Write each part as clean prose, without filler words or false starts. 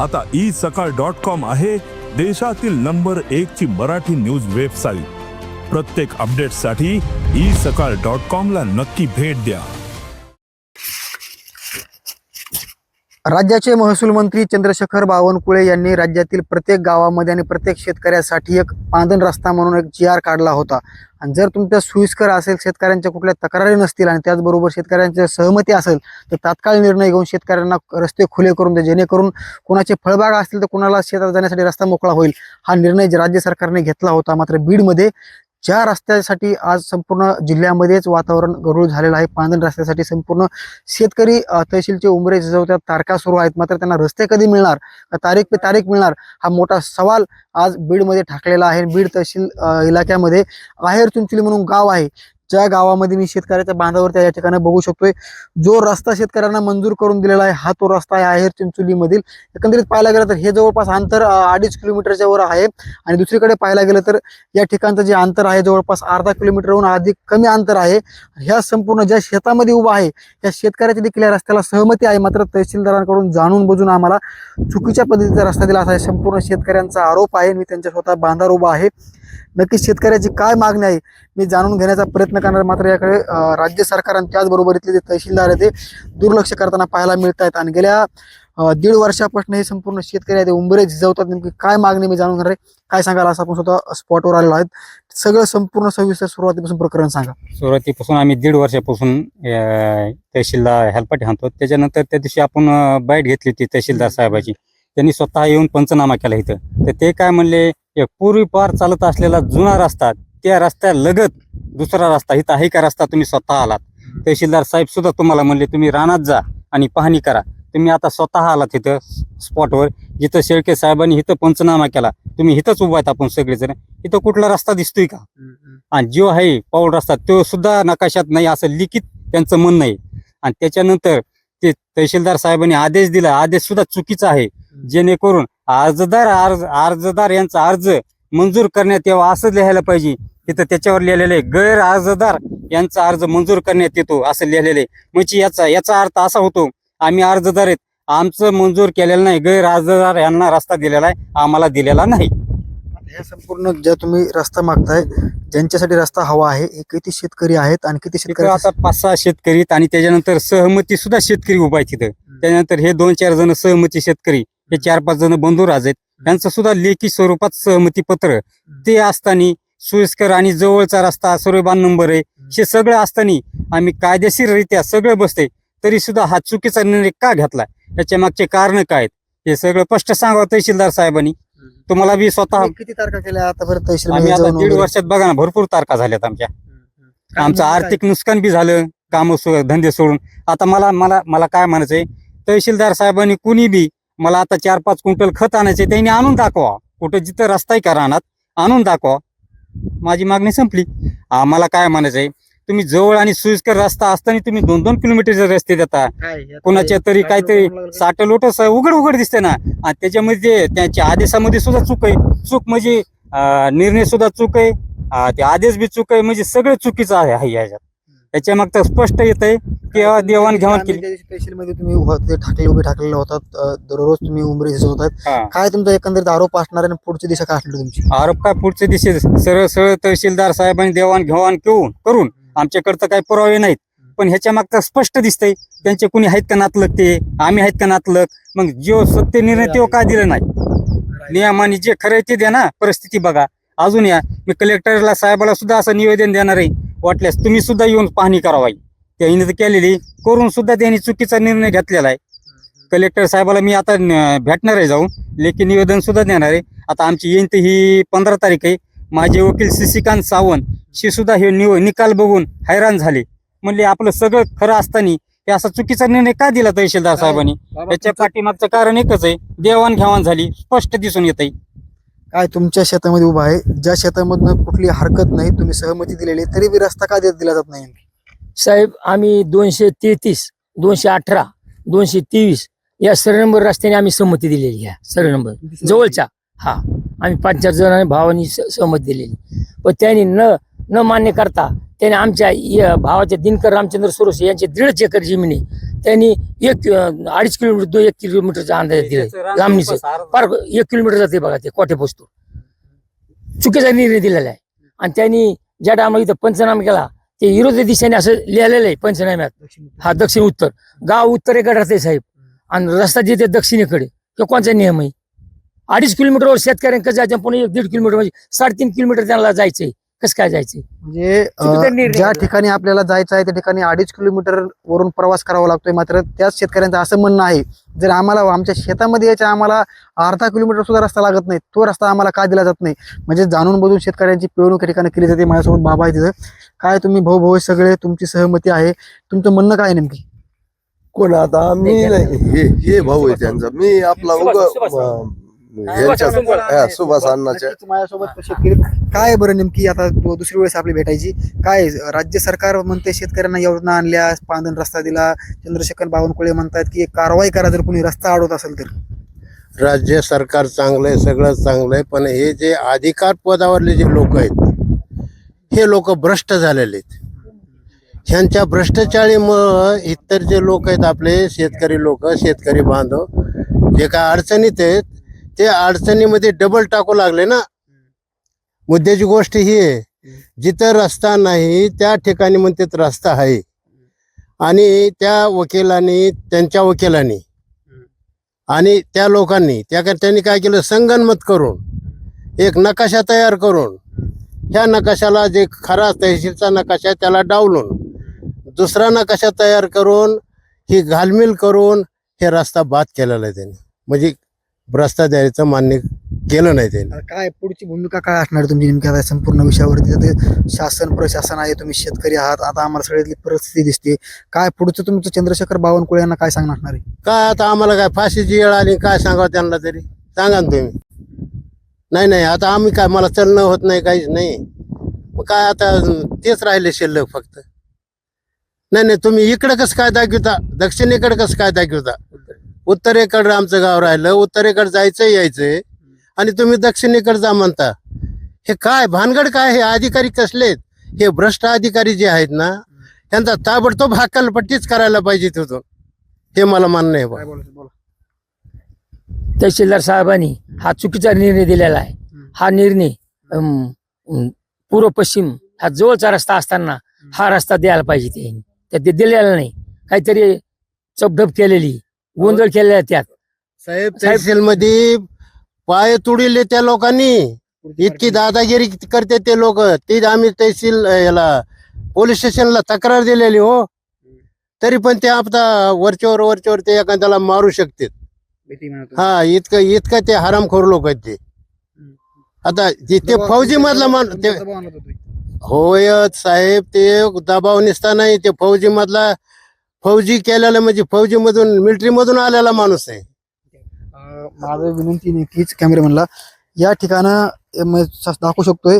आता isakal.com आहे देशातील नंबर 1 ची मराठी न्यूज वेबसाईट। प्रत्येक अपडेटसाठी isakal.com ला नक्की भेट द्या। राज्याचे महसूल मंत्री चंद्रशेखर बावनकुळे यांनी राज्यातील प्रत्येक गावामध्ये आणि प्रत्येक शेतकऱ्यासाठी एक पांदन रस्ता म्हणून एक GR काढला होता। आणि जर तुमच्या सोयीस्कर असेल, शेतकऱ्यांच्या कुठल्या तक्रारी नसतील आणि त्याचबरोबर शेतकऱ्यांच्या सहमती असेल तर तात्काळ निर्णय घेऊन शेतकऱ्यांना रस्ते खुले करून दे, जेणेकरून कोणाचे फळबाग असतील तर कोणाला शेतात जाण्यासाठी रस्ता मोकळा होईल। हा निर्णय राज्य सरकारने घेतला होता। मात्र बीडमध्ये ज्या रस्त्यासाठी आज संपूर्ण जिल्ह्यामध्येच वातावरण गढूळ झालेलं आहे, पांदन रस्त्यासाठी संपूर्ण शेतकरी तहसीलचे उंबरे झिजवतात, तारखा सुरू आहेत, मात्र त्यांना रस्ते कधी मिळणार, तारीख पे तारीख मिळणार, हा मोठा सवाल आज बीडमध्ये ठाकलेला आहे। बीड तहसील इलाक्यामध्ये आहेर चिंचोली म्हणून गाव आहे, ज्या गावामध्ये मी शेतकऱ्याच्या बांधावर त्या ठिकाणी बघू शकतोय। जो रस्ता शेतकऱ्यांना मंजूर करून दिलेला आहे हा तो रस्ता आहे आहेर चिंचोली मधील। एकंदरीत पाहायला गेलं तर हे जवळपास अंतर 2.5 किलोमीटरच्या वर आहे आणि दुसरीकडे पाहायला गेलं तर या ठिकाणचं जे अंतर आहे जवळपास अर्धा किलोमीटरहून अधिक कमी अंतर आहे। ह्या संपूर्ण ज्या शेतामध्ये उभा आहे त्या शेतकऱ्याची देखील या रस्त्याला सहमती आहे, मात्र तहसीलदारांकडून जाणून बुजून आम्हाला चुकीच्या पद्धतीचा रस्ता दिला असा संपूर्ण शेतकऱ्यांचा आरोप आहे। मी त्यांच्या स्वतः बांधावर उभा आहे। नक्कीच शेतकऱ्याची काय मागणी आहे मी जाणून घेण्याचा प्रयत्न करणार, मात्र याकडे राज्य सरकार आणि त्याचबरोबर इथले जे तहसीलदार आहे ते दुर्लक्ष करताना पाहायला मिळत आहेत। आणि गेल्या 1.5 वर्षापासून हे संपूर्ण शेतकरी आहे ते उंबरे झिजवतात। नेमकी काय मागणी मी जाणून घेणार आहे, काय सांगाल असं आपण स्वतः स्पॉटवर आलेलो आहेत। सगळं संपूर्ण सविस्तर सुरुवातीपासून प्रकरण सांगा। सुरुवातीपासून आम्ही 1.5 वर्षापासून तहसीलला हेल्पाटी आणतो। त्याच्यानंतर त्या दिवशी आपण बाईट घेतली होती तहसीलदार साहेबाची, त्यांनी स्वतः येऊन पंचनामा केला इथं। तर ते काय म्हणले, एक पूर्वीपार चालत असलेला जुना रस्ता, त्या रस्त्या लगत दुसरा रस्ता इथं आहे का रस्ता, तुम्ही स्वतः आलात। तहसीलदार साहेब सुद्धा तुम्हाला म्हणले तुम्ही रानात जा आणि पाहणी करा। तुम्ही आता स्वतः आलात इथं स्पॉटवर, जिथं शेळके साहेबांनी इथं पंचनामा केला, तुम्ही इथंच उभा आहेत आपण सगळेजण। इथं कुठला रस्ता दिसतोय का? आणि जो आहे पाऊल रस्ता तो सुद्धा नकाशात नाही असं लिखित त्यांचं म्हणणं आहे। आणि त्याच्यानंतर ते तहसीलदार साहेबांनी आदेश दिला, आदेश सुद्धा चुकीचा आहे, जेणेकरून अर्जदार यांचा अर्ज मंजूर करण्यात यावा असं लिहायला पाहिजे। तिथं त्याच्यावर लिहिलेलं आहे गैर अर्जदार यांचा अर्ज मंजूर करण्यात येतो असं लिहिलेलं आहे। म्हणजे याचा अर्थ असा होतो आम्ही अर्जदार आहेत, आमचं मंजूर केलेलं नाही, गैर अर्जदार यांना रस्ता दिलेला आहे, आम्हाला दिलेला नाही। हे संपूर्ण ज्या तुम्ही रस्ता मागताय, ज्यांच्यासाठी रस्ता हवा आहे हे किती शेतकरी आहेत आणि किती शेतकरी? आता 5-6 शेतकरी आहेत आणि त्याच्यानंतर सहमती सुद्धा शेतकरी उभा आहे तिथं। त्याच्यानंतर हे 2-4 जण सहमती शेतकरी, हे 4-5 जण बंधू राज आहेत, त्यांचं सुद्धा लेखी स्वरूपात सहमती पत्र ते असताना सोयीस्कर आणि जवळचा रस्ता सर्वेबान नंबर आहे हे सगळं असताना आम्ही कायदेशीररित्या सगळं बसते, तरी सुद्धा हा चुकीचा निर्णय का घेतला, याच्या मागचे कारण काय हे सगळं स्पष्ट सांगावं तहसीलदार साहेबांनी। तुम्हाला बी स्वतः किती तारखा केल्या आतापर्यंत तहसील? आम्ही आता 1.5 वर्षात बघा ना भरपूर तारखा झाल्यात आमच्या। आमचं आर्थिक नुकसान बी झालं, काम धंदे सोडून। आता मला काय म्हणायचंय, तहसीलदार साहेबांनी कुणी बी मला आता 4-5 क्विंटल खत आणायचे, त्यांनी आणून दाखवा, कुठं जिथं रस्ता आहे का रानात आणून दाखवा, माझी मागणी संपली। आम्हाला काय म्हणायचंय, तुम्ही जवळ आणि सोयीस्कर रस्ता असताना तुम्ही 2-2 किलोमीटरचे रस्ते देता, कोणाच्या तरी काहीतरी साठ लोटस उघड दिसते ना। आणि त्याच्यामध्ये त्यांच्या आदेशामध्ये सुद्धा चूक आहे, चूक म्हणजे निर्णय सुद्धा चूक आहे, ते आदेश बी चूक आहे, म्हणजे सगळं चुकीचं आहे याच्यात। त्याच्या मागचं स्पष्ट येत आहे की देवाणघेवाण केली। तहसीलमध्ये तुम्ही उभे ठाकलेले होतात, दररोज तुम्ही उंबरे झिजवतात, काय तुमचा एकंदरीत आरोप असणार आहे? पुढची दिशा काय असणार तुमची? आरोप काय पुढच्या दिशेत सरळ तहसीलदार साहेबांनी देवाणघेवाण करून आमच्याकडे तर काही पुरावे नाहीत, पण ह्याच्या मागचं स्पष्ट दिसतंय त्यांचे कुणी आहेत का नातलग, ते आम्ही आहेत का नातलग, मग जो सत्य निर्णय तो का दिला नाही? नियमाने जे खरं ते द्या ना, परिस्थिती बघा। अजून या मी कलेक्टरला साहेबाला सुद्धा असं निवेदन देणार आहे, वाटल्यास तुम्ही सुद्धा येऊन पाहणी करावी। त्यांनी तर केलेली करून सुद्धा त्यांनी चुकीचा निर्णय घेतलेला आहे। कलेक्टर साहेबाला मी आता भेटणार आहे, जाऊन लेखी निवेदन सुद्धा देणार आहे। आता आमची येईन तर ही 15 तारीख आहे। माझे वकील शशिकांत सावंत शी सुद्धा हे निकाल बघून हैराण झाले, म्हणले आपलं सगळं खरं असताना हे असा चुकीचा निर्णय का दिला तहसीलदार साहेबांनी? याच्या पाठीमागचं कारण एकच आहे, देवाणघेवाण झाली, स्पष्ट दिसून येत आहे। काय तुमच्या शेतामध्ये उभा आहे, ज्या शेतामधनं कुठली हरकत नाही, तुम्ही सहमती दिलेली, तरी बी रस्ता का दिला जात नाही? साहेब आम्ही 233, 218, 223 या सर्व नंबर रस्त्याने आम्ही सहमती दिलेली आहे। सर्व नंबर जवळच्या हा आम्ही 5-4 जणांनी भावानी सहमती दिलेली, पण त्यांनी न मान्य करता त्याने आमच्या भावाच्या दिनकर रामचंद्र सोरसे यांचे 1.5 एकर जमीन आहे. त्यांनी 2.5 किलोमीटर 1 किलोमीटरचा अंदाज दिलाय लांबणीचं. फार 1 किलोमीटर जाते बघा ते कोठे पोचतो. चुकीचा निर्णय दिलेला आहे. आणि त्यांनी ज्या टायमाला इथं पंचनामा केला ते विरोधी दिशेने असं लिहिलेलं आहे पंचनाम्यात. हा दक्षिण उत्तर गाव उत्तरेकडे राहते साहेब आणि रस्ता जिथे दक्षिणेकडे. हे कोणचा नियम आहे? 2.5 किलोमीटरवर शेतकऱ्यांकडे जायचं पुणे 1.5 किलोमीटर म्हणजे 3.5 किलोमीटर त्यांना जायचंय. कसं काय जायचंय? म्हणजे चुकीचा निर्णय ज्या झाला. ठिकाणी आपल्याला जायचं आहे त्या ठिकाणी 2.5 किलोमीटर वरून प्रवास करावा लागतोय. मात्र त्याच शेतकऱ्यांचं असं म्हणणं आहे जर आम्हाला आमच्या शेतामध्ये यायचं आम्हाला अर्धा किलोमीटर सुद्धा रस्ता लागत नाही, तो रस्ता आम्हाला का दिला जात नाही? म्हणजे जाणून बुजून शेतकऱ्यांची पिळवणूक या ठिकाणी केली जाते. माझ्यासोबत बाबा आहे तिथं. काय तुम्ही भाऊ सगळे तुमची सहमती आहे, तुमचं म्हणणं काय नेमकी? कोण आता मी नाही, हे भाऊ आहे त्यांचा. मी आपला सुभाष अण्णाच्या माझ्यासोबत शेतकरी काय बरं नेमकी आता दुसरी वेळेस आपली भेटायची काय? राज्य सरकार म्हणते शेतकऱ्यांना योजना आणल्या, पांदन रस्ता दिला. चंद्रशेखर बावनकुळे म्हणतात की कारवाई करा जर कोणी रस्ता अडवत असेल तर. राज्य सरकार चांगलं आहे, सगळं चांगलं आहे, पण हे जे अधिकार पदावरले जे लोक आहेत हे लोक भ्रष्ट झालेले आहेत. ह्यांच्या भ्रष्टाचारीमुळं इतर जे लोक आहेत आपले शेतकरी लोक, शेतकरी बांधव जे काय अडचणीत आहेत ते अडचणीमध्ये डबल टाकू लागले ना. मुद्द्याची गोष्ट ही आहे, जिथं रस्ता नाही त्या ठिकाणी म्हणतात रस्ता आहे. आणि त्या वकिलांनी त्यांच्या वकिलांनी आणि त्या लोकांनी त्यांनी काय केलं, संगनमत करून एक नकाशा तयार करून ह्या नकाशाला जे खरा तहसीलचा नकाशा आहे त्याला डावलून दुसरा नकाशा तयार करून ही घालमेल करून हे रस्ता बाद केलेला आहे त्यांनी. म्हणजे रस्ता द्यायचं मान्य केलं नाही त्यांनी. काय पुढची भूमिका काय असणार तुमची नेमकी आता संपूर्ण विषयावरती? आता शासन प्रशासन आहे, तुम्ही शेतकरी आहात, आता आम्हाला सगळ्यातली परिस्थिती दिसते. काय पुढचं तुमचं चंद्रशेखर बावनकुळे यांना काय सांगणार असणार आहे? काय आता आम्हाला काय फाशीची वेळ आली काय सांगावं त्यांना तरी? सांगा ना तुम्ही. नाही आता आम्ही काय, मला चलणं होत नाही, काहीच नाही. मग काय आता तेच राहिले शिल्लक फक्त. नाही तुम्ही इकडं कसं काय दाखवता, दक्षिणेकडे कसं काय दाखवता? उत्तरेकडे आमचं गाव राहिलं, उत्तरेकडे जायचं यायचंय आणि तुम्ही दक्षिणेकडे जा म्हणता. हे काय भानगड काय? हे अधिकारी कसलेत? हे भ्रष्ट अधिकारी जे आहेत ना त्यांचा ताबडतोब हकालपट्टीच करायला पाहिजे तिथून. हे मला मान्य आहे. काय बोलायचं बोला. तहसीलदार साहेबांनी हा चुकीचा निर्णय दिलेला आहे. हा निर्णय पूर्व पश्चिम हा जवळचा रस्ता असताना हा रस्ता द्यायला पाहिजे. त्यांनी ते दिलेला नाही, काहीतरी चपढप केलेली, गोंधळ केलेला त्यात. साहेब तहसील मध्ये पाय तुडिले त्या लोकांनी, इतकी दादागिरी करते ते लोक. ते आम्ही तहसील याला पोलीस स्टेशनला तक्रार दिलेली हो, तरी पण ते आता वरच्यावर ते एखाद्याला मारू शकतात. हा इतकं ते हरामखोर लोक आहेत ते. आता ते फौजी मधला होय साहेब, ते दबाव निसता नाही, ते फौजी मधला फौजी केलेला म्हणजे फौजी मधून मिलिटरी मधून आलेला माणूस आहे. माझं विनंती नक्कीच कॅमेरामॅनला या ठिकाणं दाखवू शकतोय.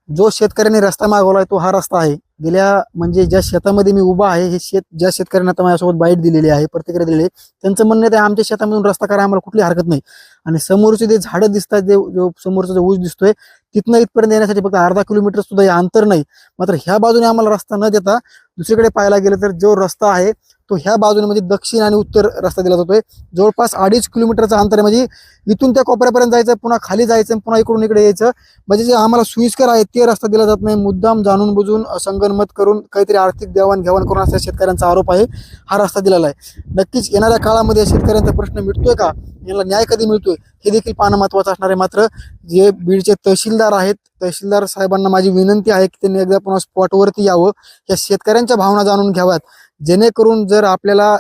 जो शेतकऱ्यांनी रस्ता मागवलाय तो हा रस्ता आहे. गेल्या म्हणजे ज्या शेतामध्ये मी उभा आहे, हे शेत ज्या शेतकऱ्यांना आता माझ्यासोबत बाईट दिलेली आहे, प्रतिक्रिया दिलेली आहे, त्यांचं म्हणणं आहे आमच्या शेतामधून रस्ता करा, आम्हाला कुठली हरकत नाही. आणि समोरचे जे झाडं दिसतात, जो समोरचा जो ऊस दिसतोय तिथनं इथपर्यंत येण्यासाठी फक्त अर्धा किलोमीटर सुद्धा हे अंतर नाही. मात्र ह्या बाजूने आम्हाला रस्ता न देता दुसरीकडे पाहायला गेलं तर जो रस्ता आहे तो ह्या बाजूने म्हणजे दक्षिण आणि उत्तर रस्ता दिला जातोय. जवळपास 2.5 किलोमीटरचा अंतर आहे. म्हणजे इथून त्या कोपऱ्यापर्यंत जायचं, पुन्हा खाली जायचं, पुन्हा इकडून इकडे यायचं. म्हणजे जे आम्हाला सोयीस्कर आहे ते रस्ता दिला जात नाही. मुद्दाम जाणून बुजून संगनमत करून काहीतरी आर्थिक देवाणघेवाण करून असा शेतकऱ्यांचा आरोप आहे. हा रस्ता दिलेला आहे. नक्कीच येणाऱ्या काळामध्ये शेतकऱ्यांचा प्रश्न मिटतोय का, याला न्याय कधी मिळतोय हे देखील पाहणं महत्वाचं असणार आहे. मात्र जे बीडचे तहसीलदार आहेत, तहसीलदार साहेबांना माझी विनंती आहे की त्यांनी एकदा पुन्हा स्पॉटवरती यावं, या शेतकऱ्यांच्या भावना जाणून घ्याव्यात. जेणेकरून जर आपल्याला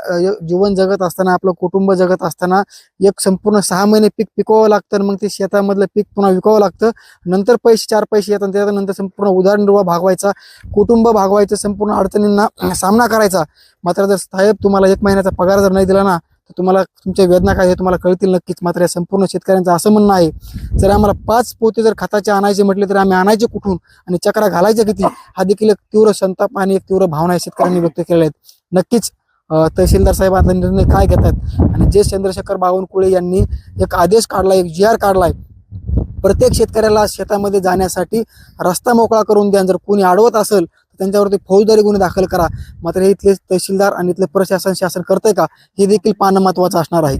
जीवन जगत असताना, आपलं कुटुंब जगत असताना एक संपूर्ण 6 महिने पीक पिकवावं लागतं, मग ते शेतामधलं पीक पुन्हा विकावं लागतं, नंतर 4 पैसे येतात, त्यानंतर संपूर्ण उदरनिर्वाह भागवायचा, कुटुंब भागवायचं, संपूर्ण अडचणींना सामना करायचा. मात्र जर साहेब तुम्हाला 1 महिन्याचा पगार जर नाही दिला ना तर तुम्हाला तुमच्या वेदना काय हे तुम्हाला कळतील नक्कीच. मात्र या संपूर्ण शेतकऱ्यांचं असं म्हणणं आहे, जर आम्हाला 5 पोते जर खताचे आणायचे म्हटले तर आम्ही आणायचे कुठून आणि चक्रा घालायचे किती, हा देखील एक तीव्र संताप आणि एक तीव्र भावना शेतकऱ्यांनी व्यक्त केलेल्या आहेत. नक्कीच तहसीलदार साहेब आता निर्णय काय घेतात आणि जे चंद्रशेखर बावनकुळे यांनी एक आदेश काढलाय, एक GR काढलाय, प्रत्येक शेतकऱ्याला शेतामध्ये जाण्यासाठी रस्ता मोकळा करून द्या. जर कोणी अडवत असेल तर त्यांच्यावरती फौजदारी गुन्हे दाखल करा. मात्र हे इथले तहसीलदार आणि इथले प्रशासन शासन करतंय का हे देखील पाहणं महत्त्वाचं असणार आहे.